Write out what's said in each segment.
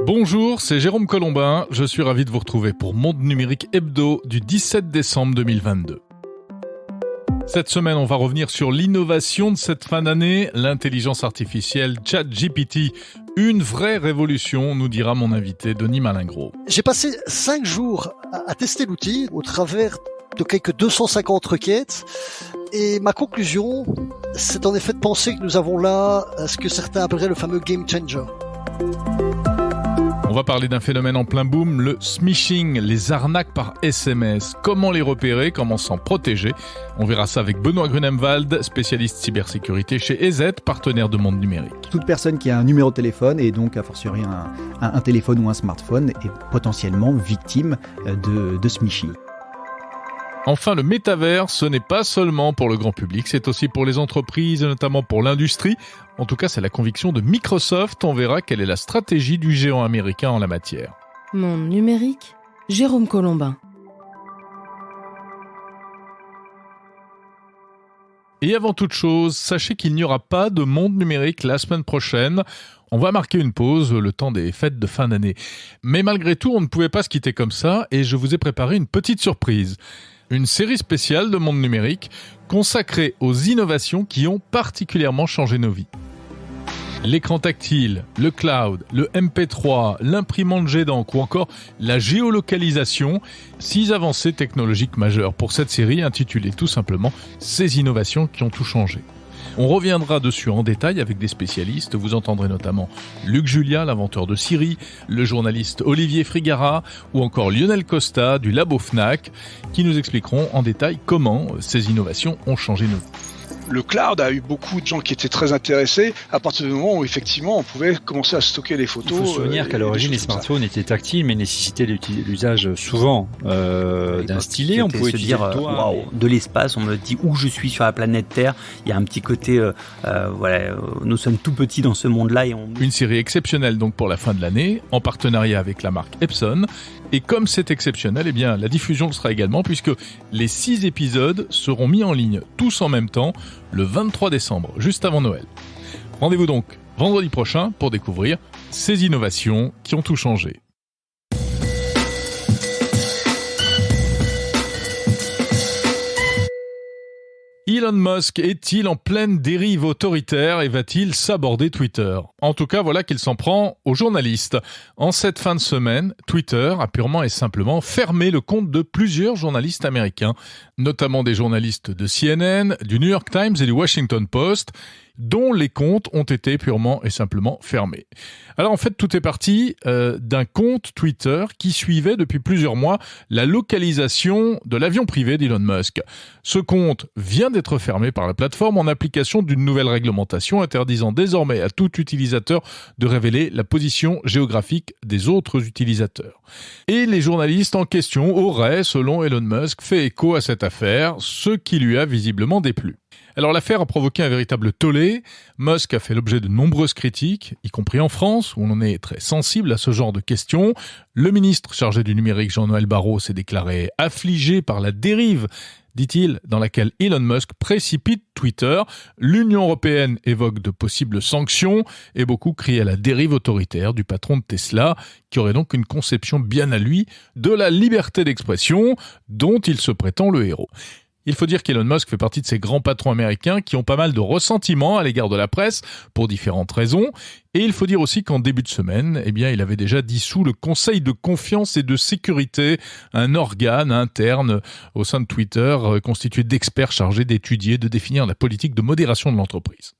Bonjour, c'est Jérôme Colombin. Je suis ravi de vous retrouver pour Monde Numérique Hebdo du 17 décembre 2022. Cette semaine, on va revenir sur l'innovation de cette fin d'année, l'intelligence artificielle ChatGPT. Une vraie révolution, nous dira mon invité Denis Malingro. J'ai passé 5 jours à tester l'outil au travers de quelques 250 requêtes. Et ma conclusion, c'est en effet de penser que nous avons là ce que certains appelleraient le fameux game changer. On va parler d'un phénomène en plein boom, le smishing, les arnaques par SMS. Comment les repérer, comment s'en protéger? On verra ça avec Benoît Grunemwald, spécialiste cybersécurité chez EZ, partenaire de Monde Numérique. Toute personne qui a un numéro de téléphone et donc a fortiori un téléphone ou un smartphone est potentiellement victime de smishing. Enfin, le métavers, ce n'est pas seulement pour le grand public, c'est aussi pour les entreprises et notamment pour l'industrie. En tout cas, c'est la conviction de Microsoft. On verra quelle est la stratégie du géant américain en la matière. Monde Numérique, Jérôme Colombin. Et avant toute chose, sachez qu'il n'y aura pas de Monde Numérique la semaine prochaine. On va marquer une pause, le temps des fêtes de fin d'année. Mais malgré tout, on ne pouvait pas se quitter comme ça et je vous ai préparé une petite surprise. Une série spéciale de Monde Numérique consacrée aux innovations qui ont particulièrement changé nos vies. L'écran tactile, le cloud, le MP3, l'imprimante jet d'encre ou encore la géolocalisation, 6 avancées technologiques majeures pour cette série intitulée tout simplement « Ces innovations qui ont tout changé ». On reviendra dessus en détail avec des spécialistes. Vous entendrez notamment Luc Julia, l'inventeur de Siri, le journaliste Olivier Frigara ou encore Lionel Costa du Labo Fnac qui nous expliqueront en détail comment ces innovations ont changé nos vies. Le cloud a eu beaucoup de gens qui étaient très intéressés à partir du moment où effectivement on pouvait commencer à stocker les photos. Il faut se souvenir qu'à l'origine les smartphones étaient tactiles mais nécessitaient l'usage souvent d'un stylet. On pouvait se dire de l'espace, on me dit où je suis sur la planète Terre. Il y a un petit côté, nous sommes tout petits dans ce monde-là. Une série exceptionnelle donc pour la fin de l'année, en partenariat avec la marque Epson. Et comme c'est exceptionnel, eh bien la diffusion le sera également puisque les 6 épisodes seront mis en ligne tous en même temps le 23 décembre, juste avant Noël. Rendez-vous donc vendredi prochain pour découvrir ces innovations qui ont tout changé. Elon Musk est-il en pleine dérive autoritaire et va-t-il s'aborder Twitter? En tout cas, voilà qu'il s'en prend aux journalistes. En cette fin de semaine, Twitter a purement et simplement fermé le compte de plusieurs journalistes américains, notamment des journalistes de CNN, du New York Times et du Washington Post, dont les comptes ont été purement et simplement fermés. Alors en fait, tout est parti d'un compte Twitter qui suivait depuis plusieurs mois la localisation de l'avion privé d'Elon Musk. Ce compte vient d'être fermé par la plateforme en application d'une nouvelle réglementation interdisant désormais à tout utilisateur de révéler la position géographique des autres utilisateurs. Et les journalistes en question auraient, selon Elon Musk, fait écho à cette affaire, ce qui lui a visiblement déplu. Alors l'affaire a provoqué un véritable tollé. Musk a fait l'objet de nombreuses critiques, y compris en France, où on est très sensible à ce genre de questions. Le ministre chargé du numérique, Jean-Noël Barrot, s'est déclaré affligé par la dérive, dit-il, dans laquelle Elon Musk précipite Twitter. L'Union européenne évoque de possibles sanctions et beaucoup crient à la dérive autoritaire du patron de Tesla, qui aurait donc une conception bien à lui de la liberté d'expression dont il se prétend le héros. Il faut dire qu'Elon Musk fait partie de ces grands patrons américains qui ont pas mal de ressentiment à l'égard de la presse pour différentes raisons. Et il faut dire aussi qu'en début de semaine, il avait déjà dissous le Conseil de confiance et de sécurité, un organe interne au sein de Twitter constitué d'experts chargés d'étudier, de définir la politique de modération de l'entreprise.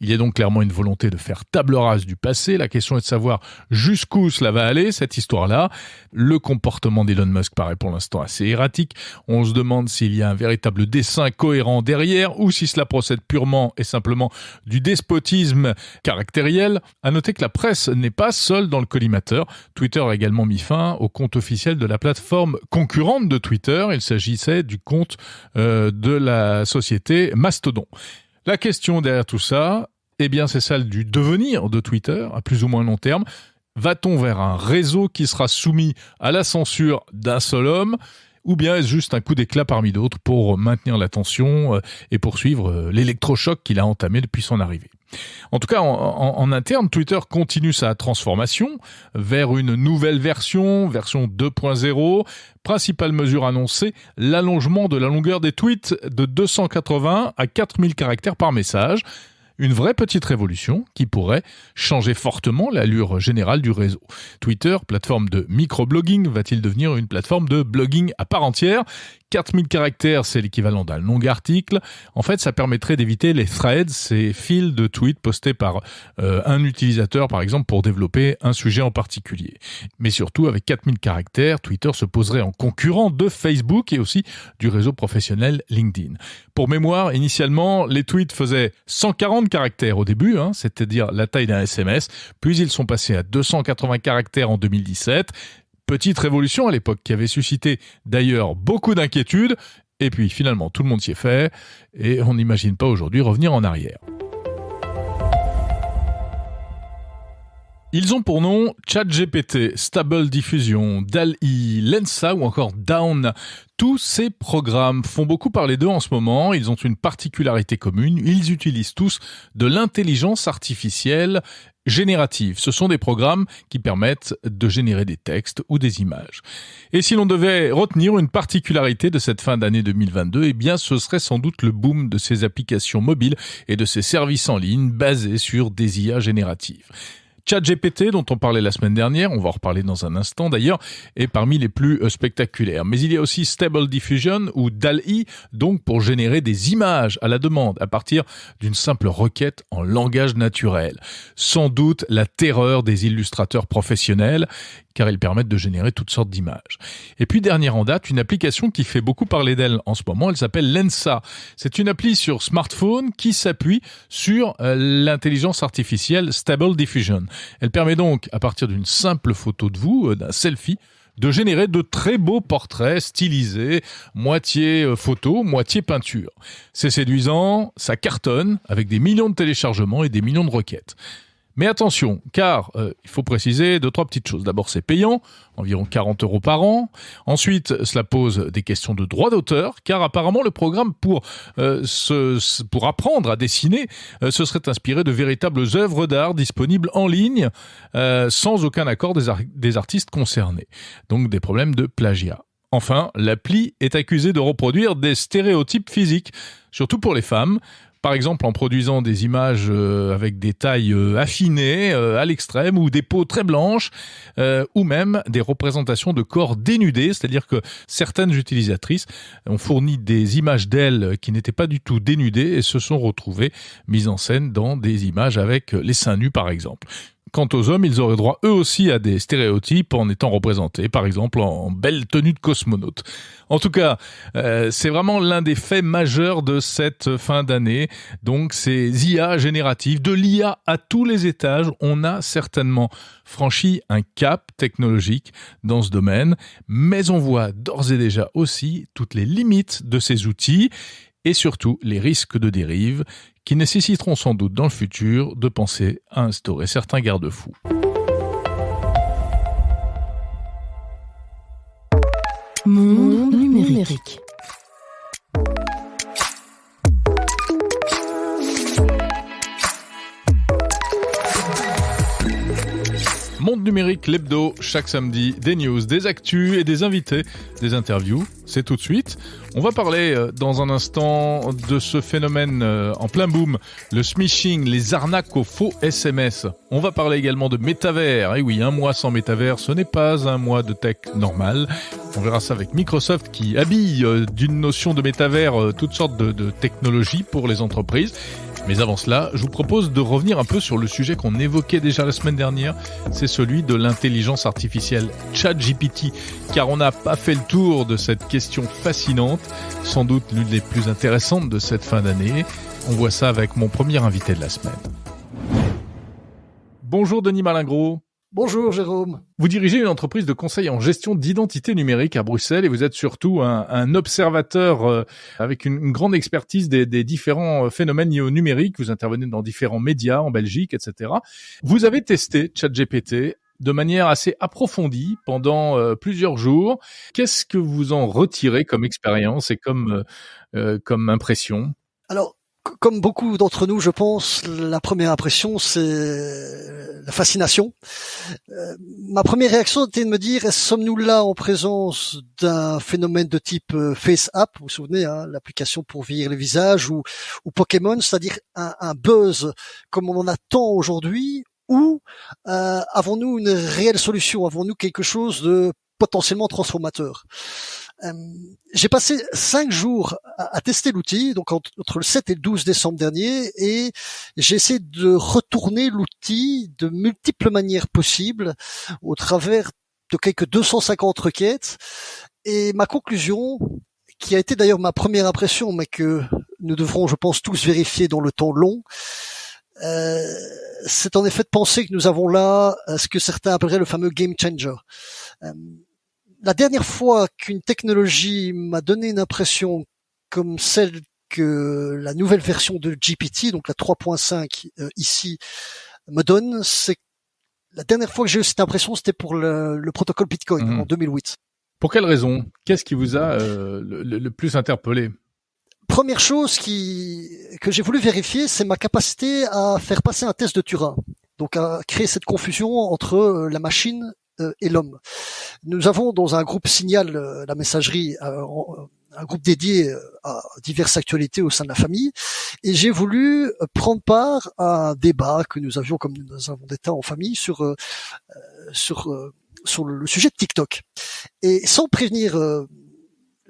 Il y a donc clairement une volonté de faire table rase du passé. La question est de savoir jusqu'où cela va aller, cette histoire-là. Le comportement d'Elon Musk paraît pour l'instant assez erratique. On se demande s'il y a un véritable dessein cohérent derrière ou si cela procède purement et simplement du despotisme caractériel. À noter que la presse n'est pas seule dans le collimateur. Twitter a également mis fin au compte officiel de la plateforme concurrente de Twitter. Il s'agissait du compte de la société Mastodon. La question derrière tout ça, c'est celle du devenir de Twitter, à plus ou moins long terme. Va-t-on vers un réseau qui sera soumis à la censure d'un seul homme, ou bien est-ce juste un coup d'éclat parmi d'autres pour maintenir l'attention et poursuivre l'électrochoc qu'il a entamé depuis son arrivée? En tout cas, en interne, Twitter continue sa transformation vers une nouvelle version 2.0. Principale mesure annoncée, l'allongement de la longueur des tweets de 280 à 4000 caractères par message. Une vraie petite révolution qui pourrait changer fortement l'allure générale du réseau. Twitter, plateforme de microblogging, va-t-il devenir une plateforme de blogging à part entière ? 4000 caractères, c'est l'équivalent d'un long article. En fait, ça permettrait d'éviter les threads, ces fils de tweets postés par un utilisateur, par exemple, pour développer un sujet en particulier. Mais surtout, avec 4000 caractères, Twitter se poserait en concurrent de Facebook et aussi du réseau professionnel LinkedIn. Pour mémoire, initialement, les tweets faisaient 140 caractères au début, c'est-à-dire la taille d'un SMS, puis ils sont passés à 280 caractères en 2017. Petite révolution à l'époque qui avait suscité d'ailleurs beaucoup d'inquiétudes, et puis finalement tout le monde s'y est fait, et on n'imagine pas aujourd'hui revenir en arrière. Ils ont pour nom ChatGPT, Stable Diffusion, DALL-E, Lensa ou encore Dawn. Tous ces programmes font beaucoup parler d'eux en ce moment. Ils ont une particularité commune. Ils utilisent tous de l'intelligence artificielle générative. Ce sont des programmes qui permettent de générer des textes ou des images. Et si l'on devait retenir une particularité de cette fin d'année 2022, eh bien, ce serait sans doute le boom de ces applications mobiles et de ces services en ligne basés sur des IA génératives. ChatGPT, dont on parlait la semaine dernière, on va en reparler dans un instant d'ailleurs, est parmi les plus spectaculaires. Mais il y a aussi Stable Diffusion ou DALL-E, donc pour générer des images à la demande à partir d'une simple requête en langage naturel. Sans doute la terreur des illustrateurs professionnels, car ils permettent de générer toutes sortes d'images. Et puis, dernière en date, une application qui fait beaucoup parler d'elle en ce moment, elle s'appelle Lensa. C'est une appli sur smartphone qui s'appuie sur l'intelligence artificielle Stable Diffusion. Elle permet donc, à partir d'une simple photo de vous, d'un selfie, de générer de très beaux portraits stylisés, moitié photo, moitié peinture. C'est séduisant, ça cartonne, avec des millions de téléchargements et des millions de requêtes. Mais attention, car il faut préciser 2-3 petites choses. D'abord, c'est payant, environ 40 € par an. Ensuite, cela pose des questions de droit d'auteur, car apparemment le programme pour apprendre à dessiner se serait inspiré de véritables œuvres d'art disponibles en ligne, sans aucun accord des artistes concernés. Donc des problèmes de plagiat. Enfin, l'appli est accusée de reproduire des stéréotypes physiques, surtout pour les femmes. Par exemple, en produisant des images avec des tailles affinées à l'extrême ou des peaux très blanches ou même des représentations de corps dénudés, c'est-à-dire que certaines utilisatrices ont fourni des images d'elles qui n'étaient pas du tout dénudées et se sont retrouvées mises en scène dans des images avec les seins nus par exemple. Quant aux hommes, ils auraient droit eux aussi à des stéréotypes en étant représentés, par exemple en belle tenue de cosmonaute. En tout cas, c'est vraiment l'un des faits majeurs de cette fin d'année. Donc ces IA génératives, de l'IA à tous les étages, on a certainement franchi un cap technologique dans ce domaine, mais on voit d'ores et déjà aussi toutes les limites de ces outils et surtout les risques de dérive qui nécessiteront sans doute dans le futur de penser à instaurer certains garde-fous. Monde numérique. Monde numérique, l'hebdo, chaque samedi, des news, des actus et des invités, des interviews. C'est tout de suite. On va parler dans un instant de ce phénomène en plein boom, le smishing, les arnaques aux faux SMS. On va parler également de métavers. Et oui, un mois sans métavers, ce n'est pas un mois de tech normal. On verra ça avec Microsoft qui habille d'une notion de métavers toutes sortes de technologies pour les entreprises. Mais avant cela, je vous propose de revenir un peu sur le sujet qu'on évoquait déjà la semaine dernière, c'est celui de l'intelligence artificielle ChatGPT, car on n'a pas fait le tour de cette question fascinante, sans doute l'une des plus intéressantes de cette fin d'année. On voit ça avec mon premier invité de la semaine. Bonjour Denis Malingros. Bonjour Jérôme. Vous dirigez une entreprise de conseil en gestion d'identité numérique à Bruxelles et vous êtes surtout un observateur avec une grande expertise des différents phénomènes liés au numérique. Vous intervenez dans différents médias en Belgique, etc. Vous avez testé ChatGPT de manière assez approfondie pendant plusieurs jours. Qu'est-ce que vous en retirez comme expérience et comme impression ? Alors, Comme beaucoup d'entre nous, je pense, la première impression, c'est la fascination. Ma première réaction était de me dire, sommes-nous là en présence d'un phénomène de type Face App, vous vous souvenez, hein, l'application pour vieillir le visage, ou Pokémon, c'est-à-dire un buzz comme on en attend aujourd'hui, ou avons-nous une réelle solution, avons-nous quelque chose de potentiellement transformateur? J'ai passé 5 jours à tester l'outil, donc entre le 7 et le 12 décembre dernier, et j'ai essayé de retourner l'outil de multiples manières possibles au travers de quelques 250 requêtes. Et ma conclusion, qui a été d'ailleurs ma première impression, mais que nous devrons, je pense, tous vérifier dans le temps long, c'est en effet de penser que nous avons là ce que certains appelleraient le fameux game changer. La dernière fois qu'une technologie m'a donné une impression comme celle que la nouvelle version de GPT, donc la 3.5 ici, me donne, c'est la dernière fois que j'ai eu cette impression, c'était pour le protocole Bitcoin en 2008. Pour quelle raison? Qu'est-ce qui vous a le plus interpellé? Première chose que j'ai voulu vérifier, c'est ma capacité à faire passer un test de Turing. Donc à créer cette confusion entre la machine et l'homme. Nous avons dans un groupe Signal, la messagerie, un groupe dédié à diverses actualités au sein de la famille, et j'ai voulu prendre part à un débat que nous avions, comme nous avons des temps en famille, sur le sujet de TikTok. Et sans prévenir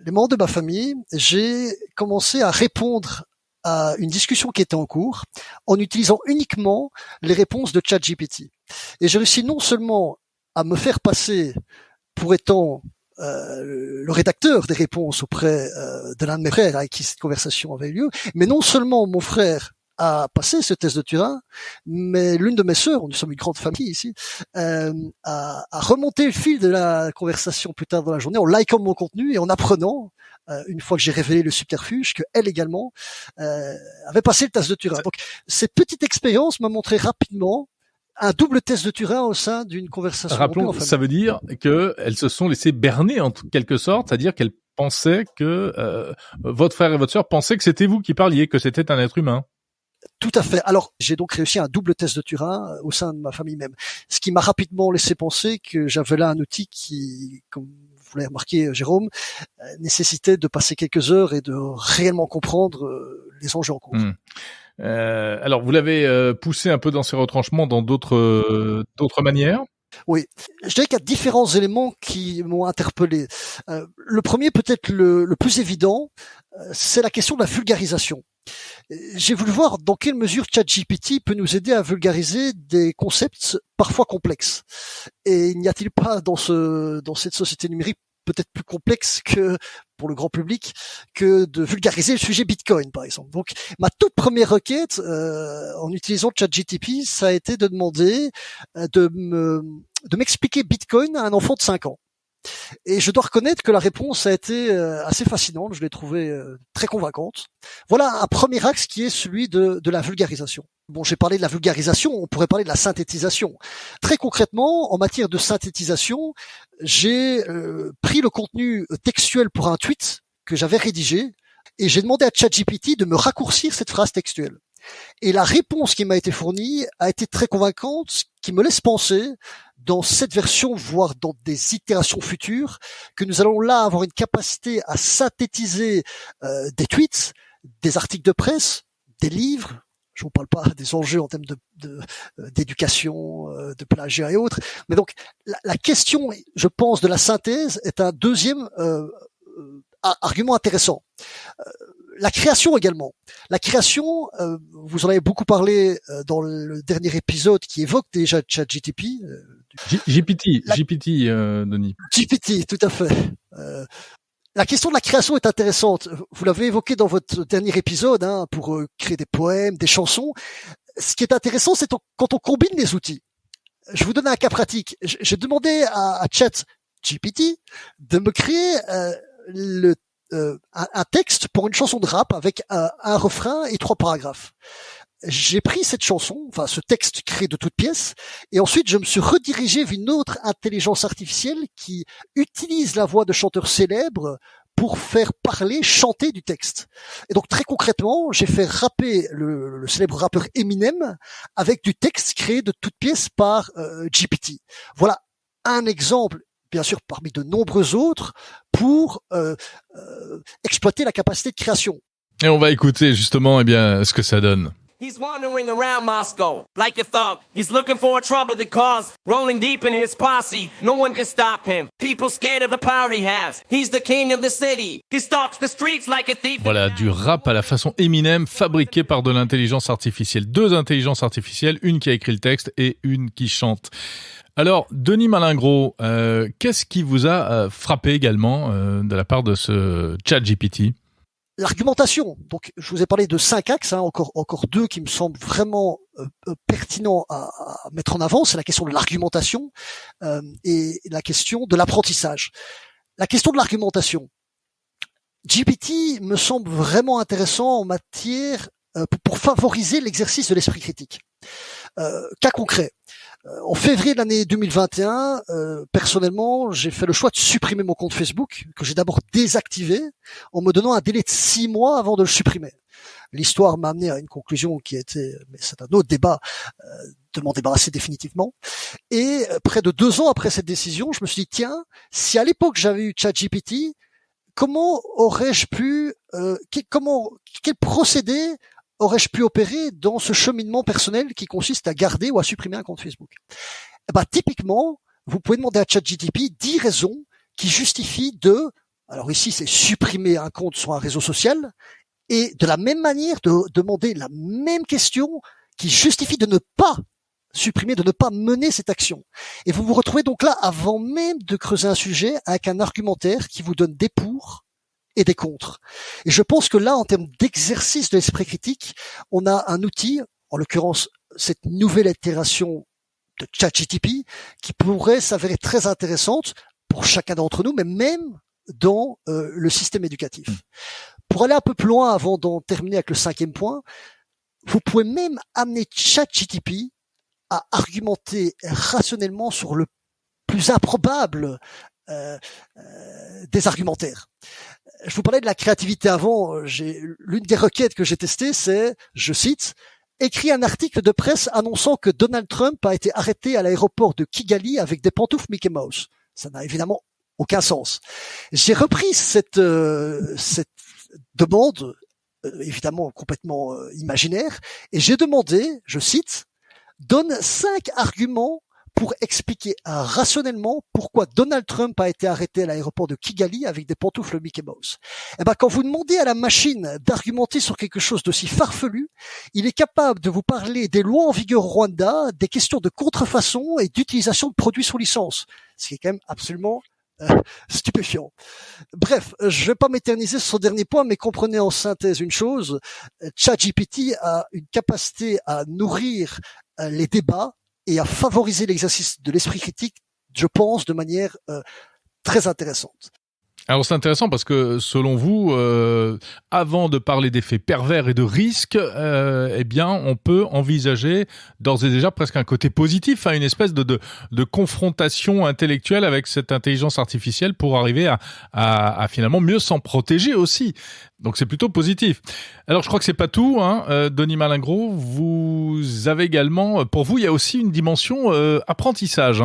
les membres de ma famille, j'ai commencé à répondre à une discussion qui était en cours en utilisant uniquement les réponses de ChatGPT. Et j'ai réussi non seulement à me faire passer pour étant le rédacteur des réponses auprès de l'un de mes frères avec qui cette conversation avait eu lieu, mais non seulement mon frère a passé ce test de Turing, mais l'une de mes sœurs, nous sommes une grande famille ici, a remonté le fil de la conversation plus tard dans la journée en likant mon contenu et en apprenant, une fois que j'ai révélé le subterfuge, qu'elle également avait passé le test de Turing. Donc cette petite expérience m'a montré rapidement un double test de Turing au sein d'une conversation. Rappelons, ça veut dire qu'elles se sont laissées berner en quelque sorte, c'est-à-dire qu'elles pensaient que votre frère et votre sœur pensaient que c'était vous qui parliez, que c'était un être humain. Tout à fait. Alors, j'ai donc réussi un double test de Turing au sein de ma famille même. Ce qui m'a rapidement laissé penser que j'avais là un outil qui, comme vous l'avez remarqué, Jérôme, nécessitait de passer quelques heures et de réellement comprendre les enjeux en cours. Alors, vous l'avez poussé un peu dans ses retranchements dans d'autres manières? Oui. Je dirais qu'il y a différents éléments qui m'ont interpellé. Le premier, peut-être le plus évident, c'est la question de la vulgarisation. J'ai voulu voir dans quelle mesure ChatGPT peut nous aider à vulgariser des concepts parfois complexes. Et n'y a-t-il pas dans cette société numérique peut-être plus complexe que pour le grand public que de vulgariser le sujet Bitcoin, par exemple. Donc, ma toute première requête en utilisant ChatGPT, ça a été de demander de m'expliquer Bitcoin à un enfant de 5 ans. Et je dois reconnaître que la réponse a été assez fascinante, je l'ai trouvée très convaincante. Voilà un premier axe qui est celui de la vulgarisation. Bon, j'ai parlé de la vulgarisation, on pourrait parler de la synthétisation. Très concrètement, en matière de synthétisation, j'ai pris le contenu textuel pour un tweet que j'avais rédigé et j'ai demandé à ChatGPT de me raccourcir cette phrase textuelle. Et la réponse qui m'a été fournie a été très convaincante, ce qui me laisse penser, dans cette version, voire dans des itérations futures, que nous allons là avoir une capacité à synthétiser des tweets, des articles de presse, des livres. Je vous parle pas des enjeux en termes d'éducation, de plagiat et autres. Mais donc, la question, je pense, de la synthèse est un deuxième argument intéressant. La création également. La création, vous en avez beaucoup parlé dans le dernier épisode qui évoque déjà ChatGPT. GPT, Denis. GPT, tout à fait. La question de la création est intéressante. Vous l'avez évoqué dans votre dernier épisode, hein, pour créer des poèmes, des chansons. Ce qui est intéressant, c'est quand on combine les outils. Je vous donne un cas pratique. J'ai demandé à ChatGPT de me créer un texte pour une chanson de rap avec un refrain et 3 paragraphes. J'ai pris cette chanson, enfin ce texte créé de toutes pièces, et ensuite je me suis redirigé vers une autre intelligence artificielle qui utilise la voix de chanteurs célèbres pour faire parler, chanter du texte. Et donc très concrètement, j'ai fait rapper le célèbre rappeur Eminem avec du texte créé de toutes pièces par GPT. Voilà un exemple, bien sûr parmi de nombreux autres, pour exploiter la capacité de création. Et on va écouter justement ce que ça donne. He's wandering around Moscow like a thug. He's looking for a trouble to cause. Rolling deep in his posse. No one can stop him. People scared of the power he has. He's the king of the city. He stalks the streets like a thief. Voilà, du rap à la façon Eminem, fabriqué par de l'intelligence artificielle. 2 intelligences artificielles, une qui a écrit le texte et une qui chante. Alors, Denis Malingro, qu'est-ce qui vous a frappé également de la part de ce ChatGPT ? L'argumentation. Donc, je vous ai parlé de 5 axes, encore 2 qui me semblent vraiment pertinents à mettre en avant. C'est la question de l'argumentation et la question de l'apprentissage. La question de l'argumentation. GPT me semble vraiment intéressant en matière pour favoriser l'exercice de l'esprit critique. Cas concret. En février de l'année 2021, personnellement, j'ai fait le choix de supprimer mon compte Facebook, que j'ai d'abord désactivé, en me donnant un délai de 6 mois avant de le supprimer. L'histoire m'a amené à une conclusion qui était, mais c'est un autre débat, de m'en débarrasser définitivement. Et près de 2 ans après cette décision, je me suis dit, tiens, si à l'époque j'avais eu ChatGPT, comment aurais-je pu, quel procédé aurais-je pu opérer dans ce cheminement personnel qui consiste à garder ou à supprimer un compte Facebook? Typiquement, vous pouvez demander à ChatGPT 10 raisons qui justifient alors ici c'est supprimer un compte sur un réseau social, et de la même manière de demander la même question qui justifie de ne pas supprimer, de ne pas mener cette action. Et vous vous retrouvez donc là, avant même de creuser un sujet, avec un argumentaire qui vous donne des pour et des contre. Et je pense que là, en termes d'exercice de l'esprit critique, on a un outil, en l'occurrence cette nouvelle itération de ChatGPT, qui pourrait s'avérer très intéressante pour chacun d'entre nous, mais même dans le système éducatif. Pour aller un peu plus loin, avant d'en terminer avec le 5e point, vous pouvez même amener ChatGPT à argumenter rationnellement sur le plus improbable des argumentaires. Je vous parlais de la créativité avant. L'une des requêtes que j'ai testées, c'est, je cite, « Écris un article de presse annonçant que Donald Trump a été arrêté à l'aéroport de Kigali avec des pantoufles Mickey Mouse ». Ça n'a évidemment aucun sens. J'ai repris cette demande, évidemment complètement imaginaire, et j'ai demandé, je cite, « Donne 5 arguments pour expliquer rationnellement pourquoi Donald Trump a été arrêté à l'aéroport de Kigali avec des pantoufles Mickey Mouse ». Quand vous demandez à la machine d'argumenter sur quelque chose d'aussi farfelu, il est capable de vous parler des lois en vigueur au Rwanda, des questions de contrefaçon et d'utilisation de produits sous licence, ce qui est quand même absolument stupéfiant. Bref, je vais pas m'éterniser sur ce dernier point, mais comprenez en synthèse une chose, ChatGPT a une capacité à nourrir les débats et à favoriser l'exercice de l'esprit critique, je pense, de manière très intéressante. Alors c'est intéressant parce que selon vous, avant de parler d'effets pervers et de risques, on peut envisager d'ores et déjà presque un côté positif, une espèce de confrontation intellectuelle avec cette intelligence artificielle pour arriver à finalement mieux s'en protéger aussi. Donc c'est plutôt positif. Alors je crois que c'est pas tout, Denis Malingro, vous avez également, pour vous, il y a aussi une dimension apprentissage.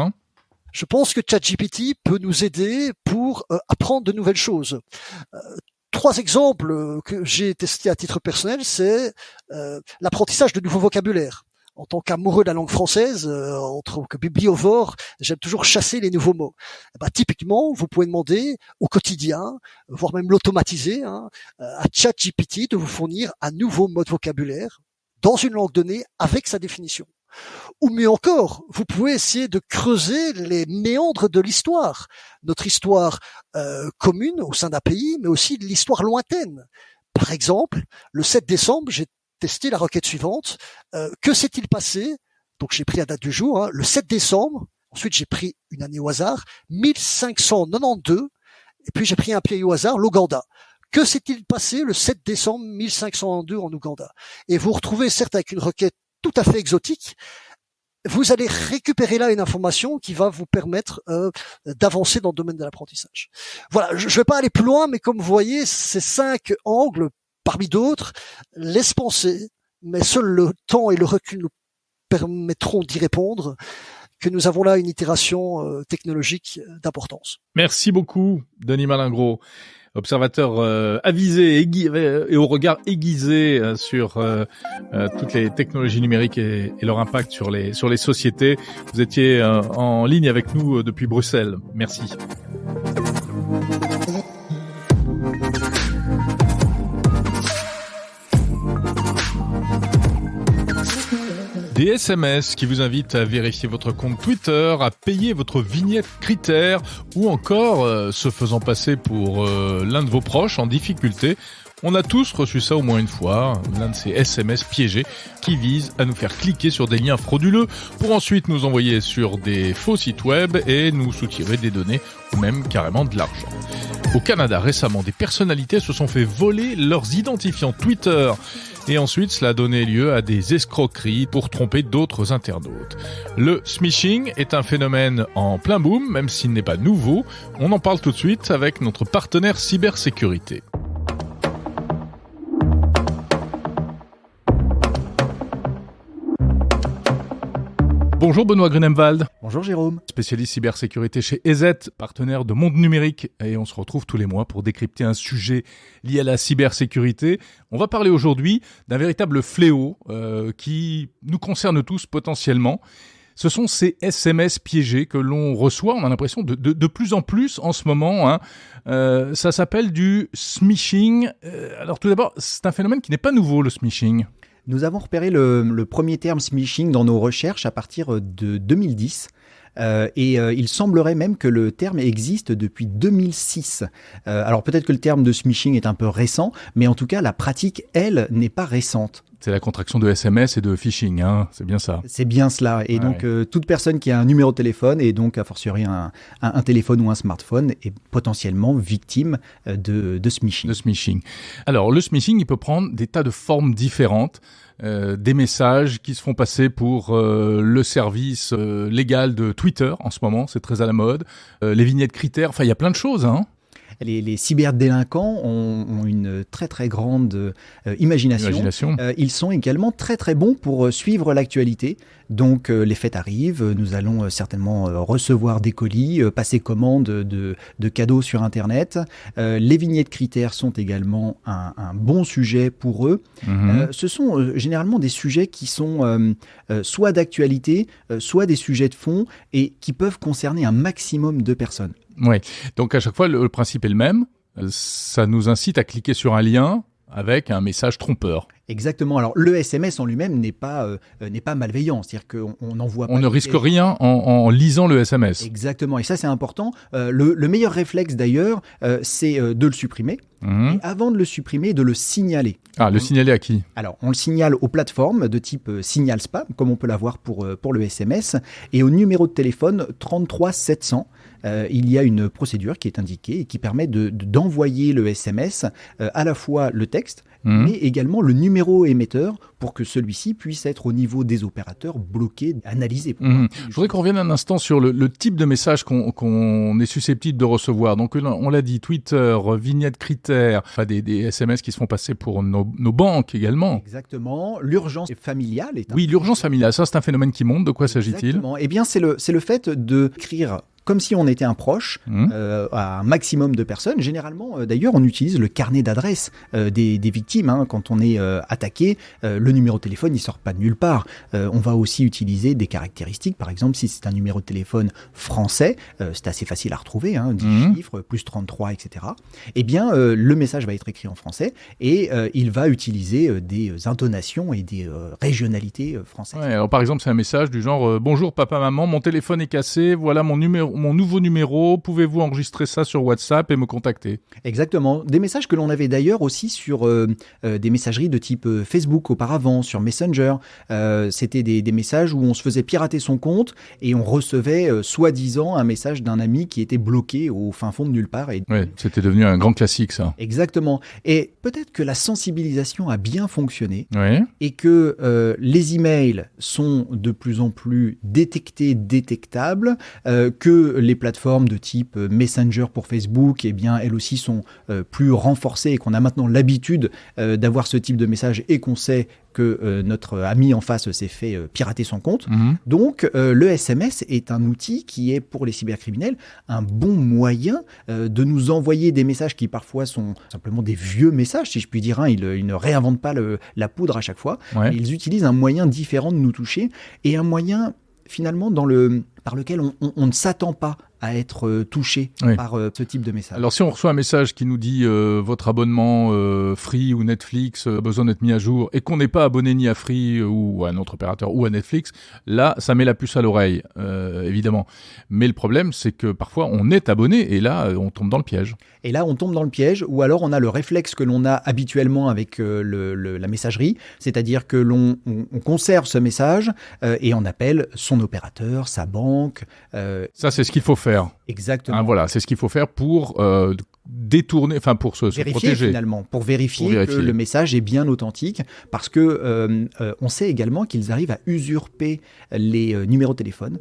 Je pense que ChatGPT peut nous aider pour apprendre de nouvelles choses. 3 exemples que j'ai testés à titre personnel, c'est l'apprentissage de nouveaux vocabulaires. En tant qu'amoureux de la langue française, en tant que bibliovore, j'aime toujours chasser les nouveaux mots. Typiquement, vous pouvez demander au quotidien, voire même l'automatiser, à ChatGPT de vous fournir un nouveau mot de vocabulaire dans une langue donnée avec sa définition. Ou mieux encore, vous pouvez essayer de creuser les méandres de l'histoire, notre histoire commune au sein d'un pays, mais aussi de l'histoire lointaine. Par exemple, le 7 décembre, j'ai testé la requête suivante. Que s'est-il passé? Donc j'ai pris la date du jour, le 7 décembre. Ensuite, j'ai pris une année au hasard, 1592. Et puis j'ai pris un pays au hasard, l'Ouganda. Que s'est-il passé le 7 décembre 1592 en Ouganda? Et vous retrouvez, certes avec une requête tout à fait exotique, vous allez récupérer là une information qui va vous permettre d'avancer dans le domaine de l'apprentissage. Voilà, je ne vais pas aller plus loin, mais comme vous voyez, ces 5 angles, parmi d'autres, laissent penser, mais seul le temps et le recul nous permettront d'y répondre, que nous avons là une itération technologique d'importance. Merci beaucoup, Denis Malingros, observateur avisé et au regard aiguisé sur toutes les technologies numériques et leur impact sur les sociétés. Vous étiez en ligne avec nous depuis Bruxelles. Merci. Des SMS qui vous invitent à vérifier votre compte Twitter, à payer votre vignette critère ou encore se faisant passer pour l'un de vos proches en difficulté. On a tous reçu ça au moins une fois, l'un de ces SMS piégés qui visent à nous faire cliquer sur des liens frauduleux pour ensuite nous envoyer sur des faux sites web et nous soutirer des données ou même carrément de l'argent. Au Canada, récemment, des personnalités se sont fait voler leurs identifiants Twitter. Et ensuite, cela a donné lieu à des escroqueries pour tromper d'autres internautes. Le smishing est un phénomène en plein boom, même s'il n'est pas nouveau. On en parle tout de suite avec notre partenaire cybersécurité. Bonjour Benoît Grunemwald. Bonjour Jérôme. Spécialiste cybersécurité chez EZ, partenaire de Monde Numérique. Et on se retrouve tous les mois pour décrypter un sujet lié à la cybersécurité. On va parler aujourd'hui d'un véritable fléau qui nous concerne tous potentiellement. Ce sont ces SMS piégés que l'on reçoit, on a l'impression de plus en plus en ce moment. Ça s'appelle du smishing. Alors tout d'abord, c'est un phénomène qui n'est pas nouveau, le smishing. Nous avons repéré le premier terme smishing dans nos recherches à partir de 2010. Il semblerait même que le terme existe depuis 2006. Alors peut-être que le terme de smishing est un peu récent, mais en tout cas la pratique, elle, n'est pas récente. C'est la contraction de SMS et de phishing, hein, c'est bien ça. C'est bien cela. Et donc toute personne qui a un numéro de téléphone et donc a fortiori un téléphone ou un smartphone est potentiellement victime de smishing. De smishing. Alors le smishing, il peut prendre des tas de formes différentes. Des messages qui se font passer pour le service légal de Twitter en ce moment, c'est très à la mode. Les vignettes critères, enfin il y a plein de choses, hein. Les cyberdélinquants ont une très très grande imagination. Ils sont également très très bons pour suivre l'actualité. Donc les fêtes arrivent, nous allons certainement recevoir des colis, passer commande de cadeaux sur Internet. Les vignettes critères sont également un bon sujet pour eux. Ce sont généralement des sujets qui sont soit d'actualité, soit des sujets de fond et qui peuvent concerner un maximum de personnes. Oui, donc à chaque fois le principe est le même, ça nous incite à cliquer sur un lien avec un message trompeur. Exactement. Alors le SMS en lui-même n'est pas malveillant, c'est-à-dire qu'on n'envoie pas. On ne risque rien en lisant le SMS. Exactement. Et ça c'est important. Le meilleur réflexe d'ailleurs, c'est de le supprimer. Et avant de le supprimer, de le signaler. Ah, le signaler à qui ? Alors on le signale aux plateformes de type signal spam, comme on peut l'avoir pour le SMS, et au numéro de téléphone 33 700. Il y a une procédure qui est indiquée et qui permet d'envoyer le SMS, à la fois le texte, mais également le numéro émetteur pour que celui-ci puisse être au niveau des opérateurs bloqué, analysé. Je voudrais qu'on revienne un instant sur le type de message qu'on est susceptible de recevoir. Donc on l'a dit, Twitter, vignettes critères, enfin des SMS qui se font passer pour nos banques également. Exactement. L'urgence familiale est Oui, l'urgence familiale, ça c'est un phénomène qui monte. De quoi s'agit-il ? Exactement. Eh bien c'est le fait d'écrire comme si on était un proche, à un maximum de personnes. Généralement, d'ailleurs, on utilise le carnet d'adresse des victimes. Quand on est attaqué, le numéro de téléphone, il sort pas de nulle part. On va aussi utiliser des caractéristiques. Par exemple, si c'est un numéro de téléphone français, c'est assez facile à retrouver, 10 chiffres, plus 33, etc. Eh bien, le message va être écrit en français et il va utiliser des intonations et des régionalités françaises. Ouais, alors par exemple, c'est un message du genre « Bonjour papa, maman, mon téléphone est cassé, voilà mon mon nouveau numéro, pouvez-vous enregistrer ça sur WhatsApp et me contacter. Exactement. Des messages que l'on avait d'ailleurs aussi sur des messageries de type Facebook auparavant, sur Messenger. C'était des messages où on se faisait pirater son compte et on recevait soi-disant un message d'un ami qui était bloqué au fin fond de nulle part. Ouais, c'était devenu un grand classique, ça. Exactement. Et peut-être que la sensibilisation a bien fonctionné et que les emails sont de plus en plus détectables, que les plateformes de type Messenger pour Facebook, eh bien, elles aussi sont plus renforcées et qu'on a maintenant l'habitude d'avoir ce type de message et qu'on sait que notre ami en face s'est fait pirater son compte. Donc, le SMS est un outil qui est, pour les cybercriminels, un bon moyen de nous envoyer des messages qui parfois sont simplement des vieux messages, si je puis dire. Ils ne réinventent pas la poudre à chaque fois. Ils utilisent un moyen différent de nous toucher et un moyen, finalement, par lequel on ne s'attend pas à être touché par ce type de message. Alors si on reçoit un message qui nous dit votre abonnement Free ou Netflix a besoin d'être mis à jour et qu'on n'est pas abonné ni à Free ou à un autre opérateur ou à Netflix, là ça met la puce à l'oreille, évidemment. Mais le problème c'est que parfois on est abonné et là on tombe dans le piège. Et là on tombe dans le piège ou alors on a le réflexe que l'on a habituellement avec la messagerie, c'est-à-dire que l'on conserve ce message et on appelle son opérateur, sa banque. Ça c'est ce qu'il faut faire. Exactement. Voilà, c'est ce qu'il faut faire pour détourner, enfin pour se protéger. Finalement, pour vérifier que le message est bien authentique, parce que on sait également qu'ils arrivent à usurper les numéros de téléphone.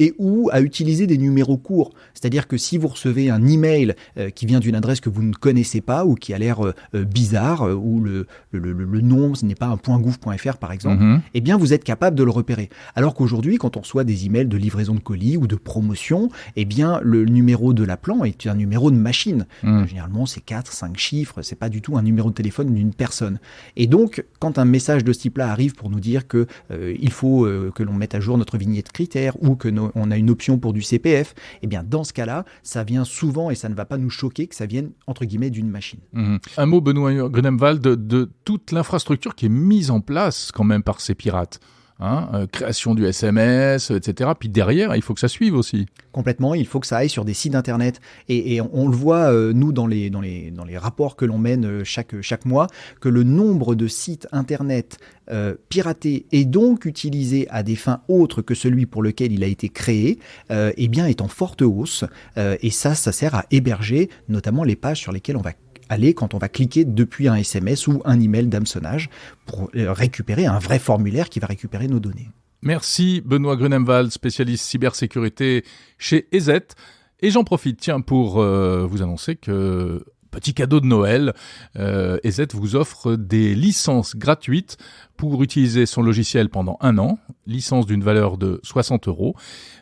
Et ou à utiliser des numéros courts. C'est-à-dire que si vous recevez un email qui vient d'une adresse que vous ne connaissez pas ou qui a l'air bizarre, ou le nom, ce n'est pas un .gouv.fr par exemple, eh bien vous êtes capable de le repérer. Alors qu'aujourd'hui, quand on reçoit des emails de livraison de colis ou de promotion, eh bien le numéro de l'appelant est un numéro de machine. Généralement, c'est 4-5 chiffres, c'est pas du tout un numéro de téléphone d'une personne. Et donc, quand un message de ce type-là arrive pour nous dire que il faut que l'on mette à jour notre vignette critère ou que on a une option pour du CPF, eh bien dans ce cas-là, ça vient souvent et ça ne va pas nous choquer que ça vienne entre guillemets d'une machine. Un mot, Benoît Grunemwald, de toute l'infrastructure qui est mise en place quand même par ces pirates. Création du SMS, etc. Puis derrière, il faut que ça suive aussi. Complètement, il faut que ça aille sur des sites internet. Et on le voit, nous, dans les rapports que l'on mène chaque mois, que le nombre de sites internet piratés et donc utilisés à des fins autres que celui pour lequel il a été créé, eh bien, est en forte hausse. Et ça sert à héberger notamment les pages sur lesquelles on va aller quand on va cliquer depuis un SMS ou un email d'hameçonnage pour récupérer un vrai formulaire qui va récupérer nos données. Merci Benoît Grunemwald, spécialiste cybersécurité chez EZ. Et j'en profite, pour vous annoncer que, petit cadeau de Noël, EZ vous offre des licences gratuites pour utiliser son logiciel pendant 1 an, licence d'une valeur de 60 €.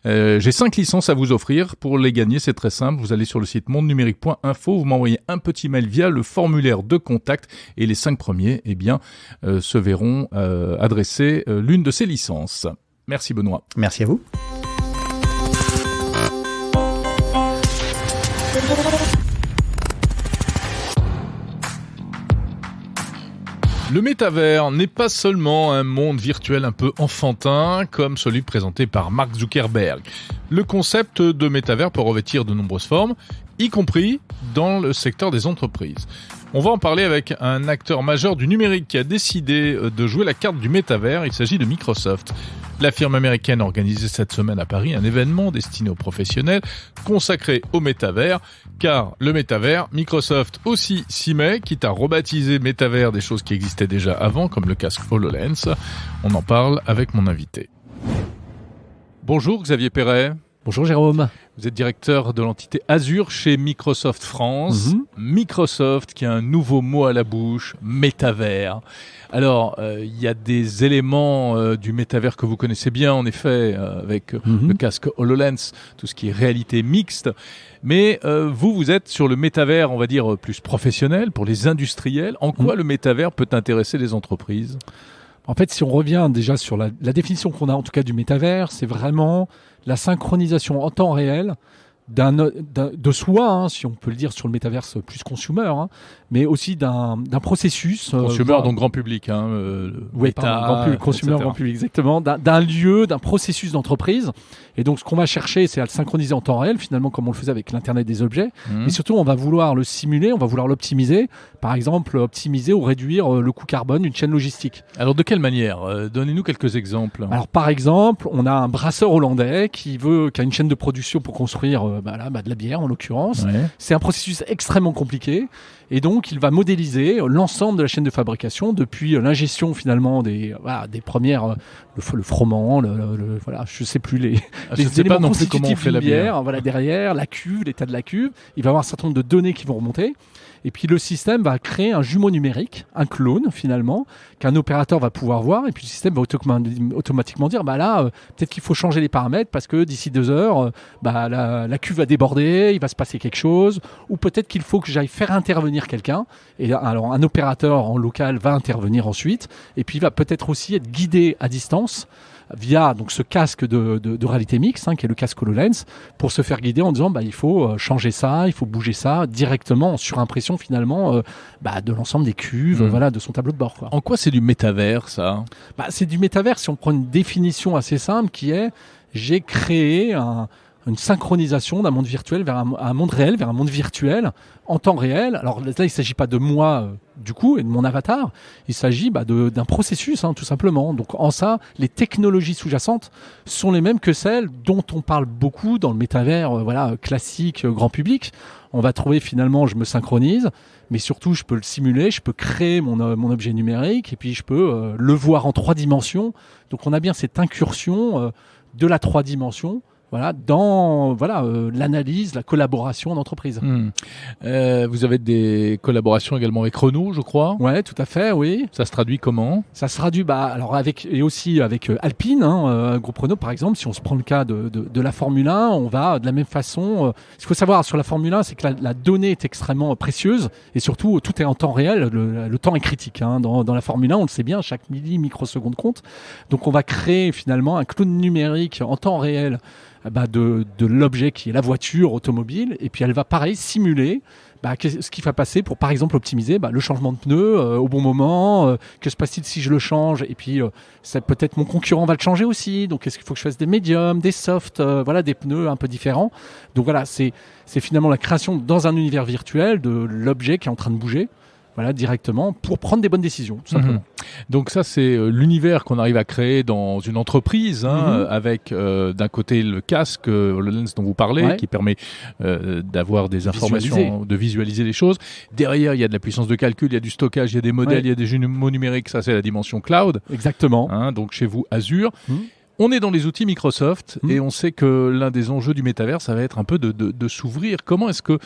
J'ai 5 licences à vous offrir. Pour les gagner, c'est très simple. Vous allez sur le site mondenumérique.info, vous m'envoyez un petit mail via le formulaire de contact et les 5 premiers, se verront adresser l'une de ces licences. Merci Benoît. Merci à vous. Le métavers n'est pas seulement un monde virtuel un peu enfantin comme celui présenté par Mark Zuckerberg. Le concept de métavers peut revêtir de nombreuses formes, y compris dans le secteur des entreprises. On va en parler avec un acteur majeur du numérique qui a décidé de jouer la carte du métavers. Il s'agit de Microsoft. La firme américaine a organisé cette semaine à Paris un événement destiné aux professionnels consacré au métavers, car le métavers, Microsoft aussi s'y met, quitte à rebaptiser métavers des choses qui existaient déjà avant, comme le casque HoloLens. On en parle avec mon invité. Bonjour Xavier Perret. Bonjour Jérôme. Vous êtes directeur de l'entité Azure chez Microsoft France. Microsoft qui a un nouveau mot à la bouche, métavers. Alors, il y a des éléments du métavers que vous connaissez bien, en effet, avec le casque HoloLens, tout ce qui est réalité mixte. Mais vous êtes sur le métavers, on va dire, plus professionnel, pour les industriels. En quoi le métavers peut intéresser les entreprises ? En fait, si on revient déjà sur la définition qu'on a en tout cas du métavers, c'est vraiment la synchronisation en temps réel de soi, si on peut le dire sur le métaverse plus consumer, mais aussi d'un processus. Consumer, donc grand public. Consumer, grand public, exactement. D'un lieu, d'un processus d'entreprise. Et donc, ce qu'on va chercher, c'est à le synchroniser en temps réel, finalement, comme on le faisait avec l'Internet des objets. Mais surtout, on va vouloir le simuler, on va vouloir l'optimiser. Par exemple, optimiser ou réduire le coût carbone d'une chaîne logistique. Alors, de quelle manière ? Donnez-nous quelques exemples. Alors, par exemple, on a un brasseur hollandais qui a une chaîne de production pour construire de la bière, en l'occurrence. Ouais. C'est un processus extrêmement compliqué. Et donc, il va modéliser l'ensemble de la chaîne de fabrication depuis l'ingestion finalement des premières, le froment, je sais plus les éléments constitutifs d'une bière. Derrière, la cuve, l'état de la cuve. Il va y avoir un certain nombre de données qui vont remonter. Et puis le système va créer un jumeau numérique, un clone finalement, qu'un opérateur va pouvoir voir. Et puis le système va automatiquement dire, peut-être qu'il faut changer les paramètres parce que d'ici 2 heures, la cuve va déborder, il va se passer quelque chose. Ou peut-être qu'il faut que j'aille faire intervenir quelqu'un. Et alors un opérateur en local va intervenir ensuite. Et puis il va peut-être aussi être guidé à distance via donc ce casque de réalité mixte, qui est le casque HoloLens, pour se faire guider en disant il faut changer ça, il faut bouger ça directement en surimpression finalement de l'ensemble des cuves, de son tableau de bord. En quoi c'est du métavers ça ? C'est du métavers si on prend une définition assez simple qui est j'ai créé une synchronisation d'un monde virtuel vers un monde réel, vers un monde virtuel en temps réel. Alors là, il ne s'agit pas de moi, du coup, et de mon avatar. Il s'agit d'un processus, tout simplement. Donc en ça, les technologies sous-jacentes sont les mêmes que celles dont on parle beaucoup dans le métavers classique, grand public. On va trouver finalement, je me synchronise, mais surtout, je peux le simuler, je peux créer mon objet numérique, et puis je peux le voir en 3 dimensions. Donc on a bien cette incursion de la 3 dimensions dans l'analyse, la collaboration en entreprise. Vous avez des collaborations également avec Renault, je crois. Ouais, tout à fait, oui. Ça se traduit comment ? Ça se traduit avec Alpine, groupe Renault par exemple. Si on se prend le cas de la Formule 1, on va de la même façon. Ce qu'il faut savoir sur la Formule 1, c'est que la donnée est extrêmement précieuse et surtout tout est en temps réel. Le temps est critique. Dans la Formule 1, on le sait bien, chaque microseconde compte. Donc on va créer finalement un clone numérique en temps réel de l'objet qui est la voiture automobile, et puis elle va pareil simuler ce qui va passer pour par exemple optimiser le changement de pneu au bon moment, que se passe-t-il si je le change, et puis peut-être mon concurrent va le changer aussi, donc est-ce qu'il faut que je fasse des médiums, des softs, des pneus un peu différents. Donc c'est finalement la création dans un univers virtuel de l'objet qui est en train de bouger directement pour prendre des bonnes décisions, tout simplement. Donc ça, c'est l'univers qu'on arrive à créer dans une entreprise, avec d'un côté le casque, le lens dont vous parlez, qui permet d'avoir des informations, de visualiser les choses. Derrière, il y a de la puissance de calcul, il y a du stockage, il y a des modèles, il y a des jumeaux numériques. Ça, c'est la dimension cloud. Exactement. Donc chez vous, Azure. On est dans les outils Microsoft et on sait que l'un des enjeux du métavers, ça va être un peu de s'ouvrir. Comment est-ce que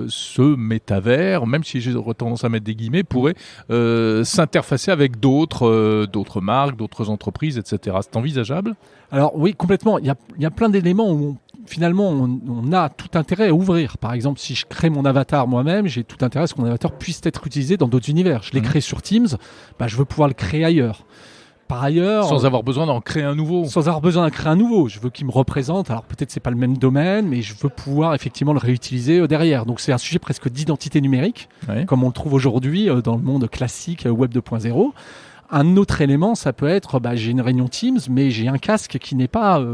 ce métavers, même si j'ai tendance à mettre des guillemets, pourrait s'interfacer avec d'autres marques, d'autres entreprises, etc. C'est envisageable ? Alors oui, complètement. Il y a plein d'éléments où finalement on a tout intérêt à ouvrir. Par exemple, si je crée mon avatar moi-même, j'ai tout intérêt à ce que mon avatar puisse être utilisé dans d'autres univers. Je l'ai créé sur Teams, je veux pouvoir le créer ailleurs. Par ailleurs, sans avoir besoin d'en créer un nouveau. Je veux qu'il me représente. Alors peut-être c'est pas le même domaine, mais je veux pouvoir effectivement le réutiliser derrière. Donc c'est un sujet presque d'identité numérique, comme on le trouve aujourd'hui dans le monde classique Web 2.0. Un autre élément, ça peut être, j'ai une réunion Teams, mais j'ai un casque qui n'est pas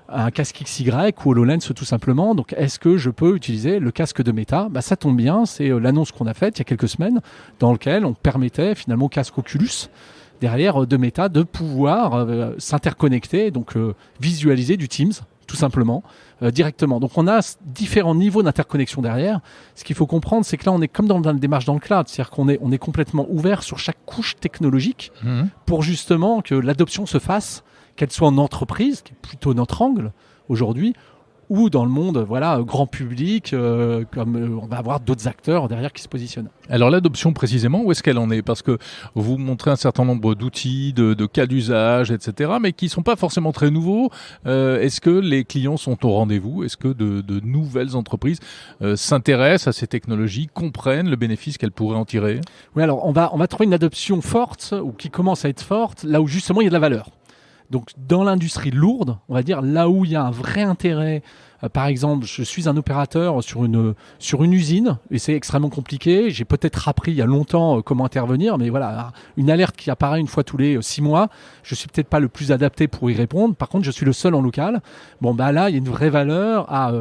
un casque XY ou HoloLens tout simplement. Donc est-ce que je peux utiliser le casque de Meta ? Ça tombe bien, c'est l'annonce qu'on a faite il y a quelques semaines, dans lequel on permettait finalement au casque Oculus derrière de Meta de pouvoir s'interconnecter, donc visualiser du Teams tout simplement directement. Donc on a différents niveaux d'interconnexion derrière. Ce qu'il faut comprendre, c'est que là on est comme dans la démarche dans le cloud, c'est-à-dire qu'on est complètement ouvert sur chaque couche technologique pour justement que l'adoption se fasse, qu'elle soit en entreprise, qui est plutôt notre angle aujourd'hui, ou dans le monde grand public, comme on va avoir d'autres acteurs derrière qui se positionnent. Alors l'adoption précisément, où est-ce qu'elle en est ? Parce que vous montrez un certain nombre d'outils, de cas d'usage, etc., mais qui ne sont pas forcément très nouveaux. Est-ce que les clients sont au rendez-vous ? Est-ce que de nouvelles entreprises s'intéressent à ces technologies, comprennent le bénéfice qu'elles pourraient en tirer ? Oui, alors on va trouver une adoption forte, ou qui commence à être forte, là où justement il y a de la valeur. Donc dans l'industrie lourde, on va dire là où il y a un vrai intérêt par exemple, je suis un opérateur sur une usine et c'est extrêmement compliqué. J'ai peut-être appris il y a longtemps comment intervenir, mais voilà, une alerte qui apparaît une fois tous les 6 mois, je suis peut-être pas le plus adapté pour y répondre. Par contre, je suis le seul en local. Bon, là, il y a une vraie valeur à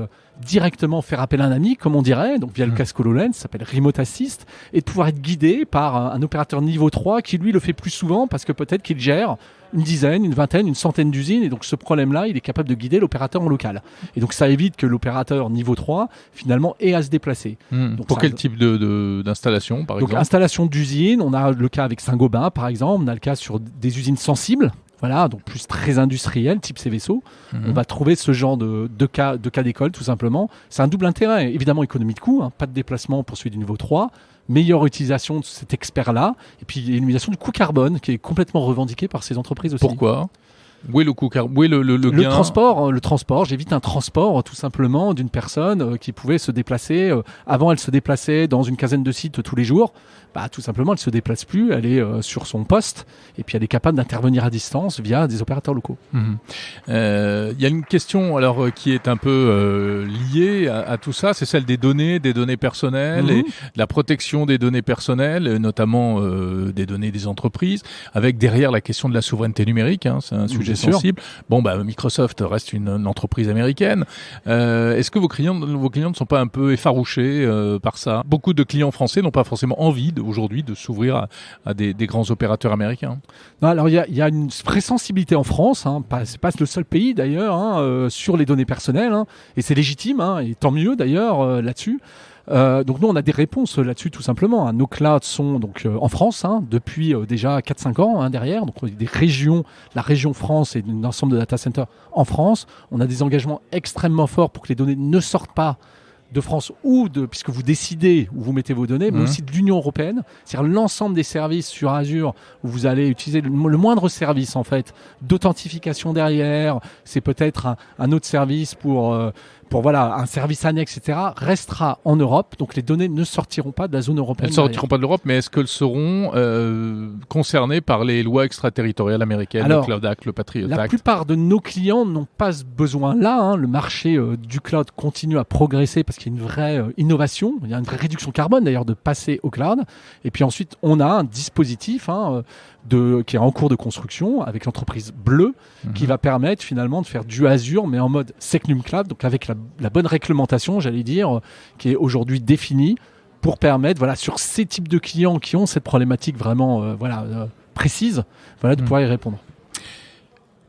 directement faire appel à un ami, comme on dirait, donc via le casque HoloLens, ça s'appelle Remote Assist, et de pouvoir être guidé par un opérateur niveau 3 qui lui le fait plus souvent parce que peut-être qu'il gère une dizaine, une vingtaine, une centaine d'usines, et donc ce problème-là, il est capable de guider l'opérateur en local. Et donc ça évite que l'opérateur niveau 3, finalement, ait à se déplacer. Donc, pour quel type d'installation, par exemple ? Donc installation d'usine, on a le cas avec Saint-Gobain, par exemple, on a le cas sur des usines sensibles, voilà, donc plus très industriel, type ces vaisseaux. On va trouver ce genre de cas d'école, tout simplement. C'est un double intérêt. Évidemment, économie de coût, pas de déplacement pour celui du niveau 3, meilleure utilisation de cet expert-là, et puis élimination du coût carbone, qui est complètement revendiqué par ces entreprises aussi. Pourquoi ? Où est le coût carbone ? Où est le gain ? Le transport, j'évite un transport tout simplement d'une personne qui pouvait se déplacer. Avant, elle se déplaçait dans une quinzaine de sites tous les jours. Tout simplement, elle ne se déplace plus, elle est sur son poste et puis elle est capable d'intervenir à distance via des opérateurs locaux. Y a une question alors qui est un peu liée à tout ça, c'est celle des données personnelles et la protection des données personnelles, notamment des données des entreprises, avec derrière la question de la souveraineté numérique, c'est un sujet sensible. Microsoft reste une entreprise américaine. Est-ce que vos clients ne sont pas un peu effarouchés par ça ? Beaucoup de clients français n'ont pas forcément envie aujourd'hui de s'ouvrir à des grands opérateurs américains. Non, alors il y a une vraie sensibilité en France, c'est pas le seul pays d'ailleurs, sur les données personnelles, et c'est légitime, et tant mieux d'ailleurs là-dessus. Donc nous on a des réponses là-dessus tout simplement. Nos clouds sont donc en France depuis déjà 4-5 ans derrière. Donc on a des régions, la région France et un ensemble de data centers en France. On a des engagements extrêmement forts pour que les données ne sortent pas de France puisque vous décidez où vous mettez vos données, mais aussi de l'Union européenne, c'est-à-dire l'ensemble des services sur Azure où vous allez utiliser le moindre service en fait d'authentification derrière, c'est peut-être un autre service pour un service annexe, etc., restera en Europe. Donc les données ne sortiront pas de la zone européenne. Elles ne sortiront pas de l'Europe, mais est-ce qu'elles seront concernées par les lois extraterritoriales américaines, le Cloud Act, le Patriot Act ? La plupart de nos clients n'ont pas ce besoin-là. Le marché du cloud continue à progresser parce qu'il y a une vraie innovation. Il y a une vraie réduction carbone d'ailleurs de passer au cloud. Et puis ensuite, on a un dispositif qui est en cours de construction avec l'entreprise Bleu qui va permettre finalement de faire du Azure mais en mode Secnum Cloud, donc avec la bonne réglementation, j'allais dire, qui est aujourd'hui définie pour permettre, sur ces types de clients qui ont cette problématique vraiment précise, de pouvoir y répondre.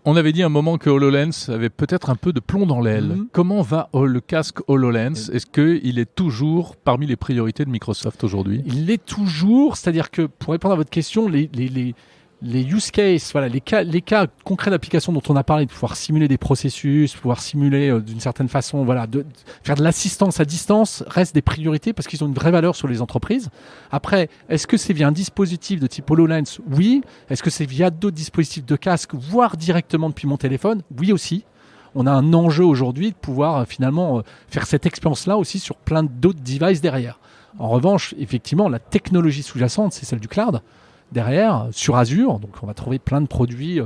On avait dit à un moment que HoloLens avait peut-être un peu de plomb dans l'aile. Comment va le casque HoloLens ? Est-ce qu'il est toujours parmi les priorités de Microsoft aujourd'hui ? Il l'est toujours, c'est-à-dire que pour répondre à votre question, les use cases, les cas concrets d'application dont on a parlé, de pouvoir simuler des processus, pouvoir simuler d'une certaine façon, de faire de l'assistance à distance, restent des priorités parce qu'ils ont une vraie valeur sur les entreprises. Après, est-ce que c'est via un dispositif de type HoloLens ? Oui. Est-ce que c'est via d'autres dispositifs de casque, voire directement depuis mon téléphone ? Oui aussi. On a un enjeu aujourd'hui de pouvoir finalement faire cette expérience-là aussi sur plein d'autres devices derrière. En revanche, effectivement, la technologie sous-jacente, c'est celle du cloud. Derrière, sur Azure, donc on va trouver plein de produits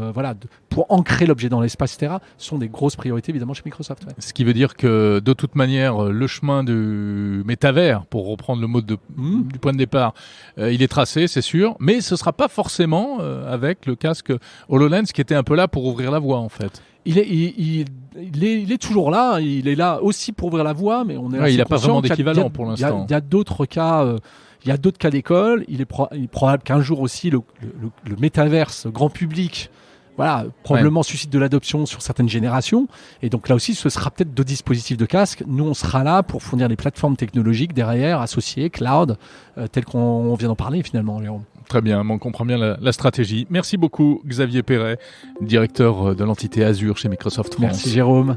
pour ancrer l'objet dans l'espace, etc. Ce sont des grosses priorités évidemment chez Microsoft. Ouais. Ce qui veut dire que de toute manière, le chemin du métavers, pour reprendre le mot du point de départ, il est tracé, c'est sûr, mais ce ne sera pas forcément avec le casque HoloLens qui était un peu là pour ouvrir la voie en fait. Il est toujours là, il est là aussi pour ouvrir la voie, mais on est il n'a pas vraiment d'équivalent pour l'instant. Il y a d'autres cas. Il y a d'autres cas d'école. Il est probable qu'un jour aussi le métaverse grand public, probablement suscite de l'adoption sur certaines générations. Et donc là aussi, ce sera peut-être deux dispositifs de casque. Nous, on sera là pour fournir les plateformes technologiques derrière, associées, cloud, telles qu'on vient d'en parler finalement, Jérôme. Très bien, on comprend bien la stratégie. Merci beaucoup, Xavier Perret, directeur de l'entité Azure chez Microsoft France. Merci, Jérôme.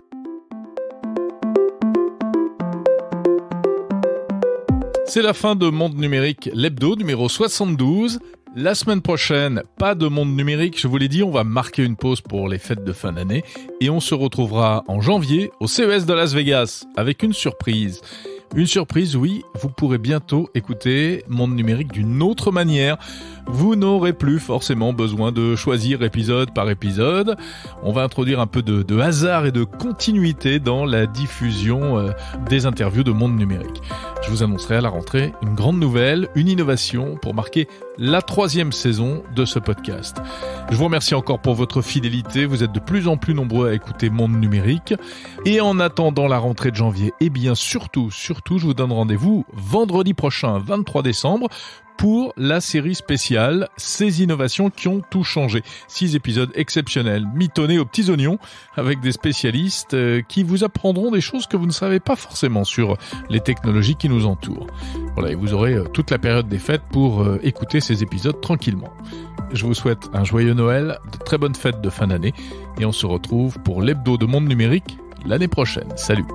C'est la fin de Monde Numérique, l'hebdo numéro 72. La semaine prochaine, pas de Monde Numérique, je vous l'ai dit, on va marquer une pause pour les fêtes de fin d'année et on se retrouvera en janvier au CES de Las Vegas avec une surprise. Une surprise, oui, vous pourrez bientôt écouter Monde Numérique d'une autre manière. Vous n'aurez plus forcément besoin de choisir épisode par épisode. On va introduire un peu de hasard et de continuité dans la diffusion des interviews de Monde Numérique. Je vous annoncerai à la rentrée une grande nouvelle, une innovation pour marquer la 3e saison de ce podcast. Je vous remercie encore pour votre fidélité. Vous êtes de plus en plus nombreux à écouter Monde Numérique. Et en attendant la rentrée de janvier, et bien surtout, je vous donne rendez-vous vendredi prochain, 23 décembre, pour la série spéciale « Ces innovations qui ont tout changé ». 6 épisodes exceptionnels, mitonnés aux petits oignons, avec des spécialistes qui vous apprendront des choses que vous ne savez pas forcément sur les technologies qui nous entourent. Voilà, et vous aurez toute la période des fêtes pour écouter ces épisodes tranquillement. Je vous souhaite un joyeux Noël, de très bonnes fêtes de fin d'année, et on se retrouve pour l'hebdo de Monde Numérique l'année prochaine. Salut!